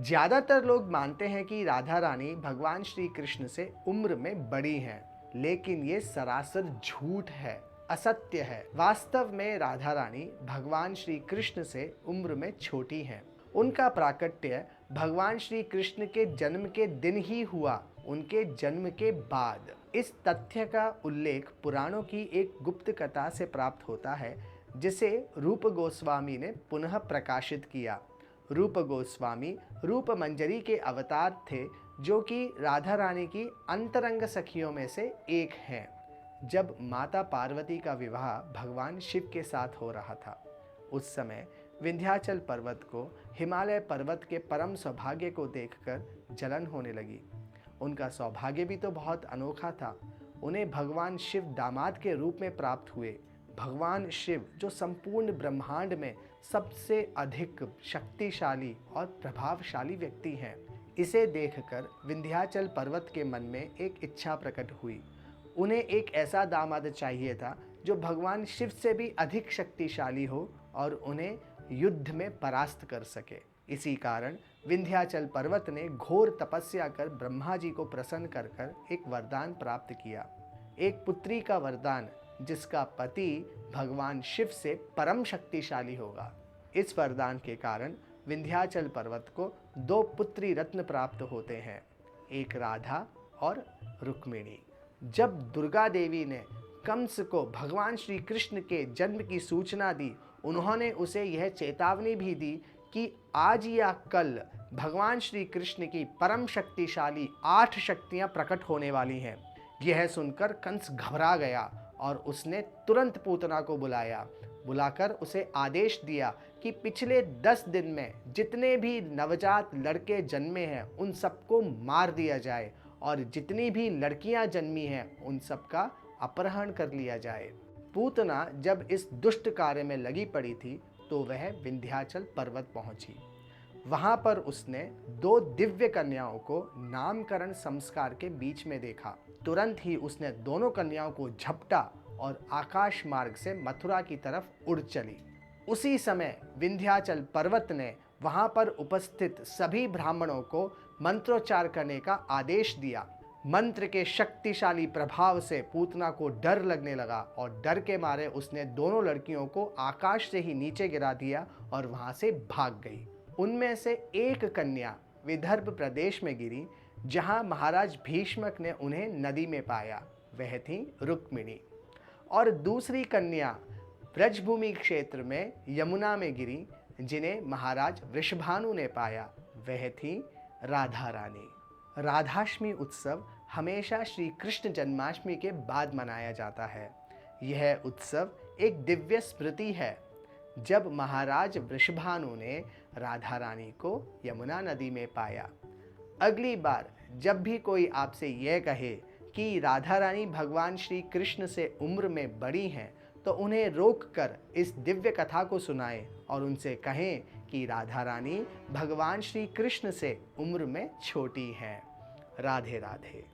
ज्यादातर लोग मानते हैं कि राधा रानी भगवान श्री कृष्ण से उम्र में बड़ी हैं, लेकिन ये सरासर झूठ है, असत्य है। वास्तव में राधा रानी भगवान श्री कृष्ण से उम्र में छोटी हैं। उनका प्राकट्य भगवान श्री कृष्ण के जन्म के दिन ही हुआ, उनके जन्म के बाद। इस तथ्य का उल्लेख पुराणों की एक गुप्त कथा से प्राप्त होता है, जिसे रूप गोस्वामी ने पुनः प्रकाशित किया। रूप गोस्वामी रूप मंजरी के अवतार थे, जो कि राधा रानी की अंतरंग सखियों में से एक हैं। जब माता पार्वती का विवाह भगवान शिव के साथ हो रहा था, उस समय विंध्याचल पर्वत को हिमालय पर्वत के परम सौभाग्य को देखकर जलन होने लगी। उनका सौभाग्य भी तो बहुत अनोखा था। उन्हें भगवान शिव दामाद के रूप में प्राप्त हुए। भगवान शिव, जो संपूर्ण ब्रह्मांड में सबसे अधिक शक्तिशाली और प्रभावशाली व्यक्ति हैं, इसे देखकर विंध्याचल पर्वत के मन में एक इच्छा प्रकट हुई। उन्हें एक ऐसा दामाद चाहिए था जो भगवान शिव से भी अधिक शक्तिशाली हो और उन्हें युद्ध में परास्त कर सके। इसी कारण विंध्याचल पर्वत ने घोर तपस्या कर ब्रह्मा जी को प्रसन्न कर कर एक वरदान प्राप्त किया, एक पुत्री का वरदान, जिसका पति भगवान शिव से परम शक्तिशाली होगा। इस वरदान के कारण विंध्याचल पर्वत को 2 पुत्री रत्न प्राप्त होते हैं, एक राधा और रुक्मिणी। जब दुर्गा देवी ने कंस को भगवान श्री कृष्ण के जन्म की सूचना दी, उन्होंने उसे यह चेतावनी भी दी कि आज या कल भगवान श्री कृष्ण की परम शक्तिशाली 8 शक्तियां प्रकट होने वाली हैं। यह सुनकर कंस घबरा गया और उसने तुरंत पूतना को बुलाकर उसे आदेश दिया कि पिछले 10 दिन में जितने भी नवजात लड़के जन्मे हैं उन सबको मार दिया जाए और जितनी भी लड़कियां जन्मी हैं उन सबका अपहरण कर लिया जाए। पूतना जब इस दुष्ट कार्य में लगी पड़ी थी तो वह विंध्याचल पर्वत पहुंची। वहां पर उसने 2 दिव्य कन्याओं को नामकरण संस्कार के बीच में देखा। तुरंत ही उसने दोनों कन्याओं को झपटा और आकाश मार्ग से मथुरा की तरफ उड़ चली। उसी समय विंध्याचल पर्वत ने वहां पर उपस्थित सभी ब्राह्मणों को मंत्रोच्चार करने का आदेश दिया। मंत्र के शक्तिशाली प्रभाव से पूतना को डर लगने लगा और डर के मारे उसने दोनों लड़कियों को आकाश से ही नीचे गिरा दिया और वहां से भाग गई। उनमें से एक कन्या विदर्भ प्रदेश में गिरी, जहां महाराज भीष्मक ने उन्हें नदी में पाया, वह थी रुक्मिणी। और दूसरी कन्या ब्रजभूमि क्षेत्र में यमुना में गिरी, जिन्हें महाराज वृषभानु ने पाया, वह थी राधा रानी। राधाष्टमी उत्सव हमेशा श्री कृष्ण जन्माष्टमी के बाद मनाया जाता है। यह उत्सव एक दिव्य स्मृति है, जब महाराज वृषभानु ने राधा रानी को यमुना नदी में पाया। अगली बार जब भी कोई आपसे यह कहे कि राधा रानी भगवान श्री कृष्ण से उम्र में बड़ी हैं, तो उन्हें रोककर इस दिव्य कथा को सुनाएं और उनसे कहें कि राधा रानी भगवान श्री कृष्ण से उम्र में छोटी हैं। राधे राधे।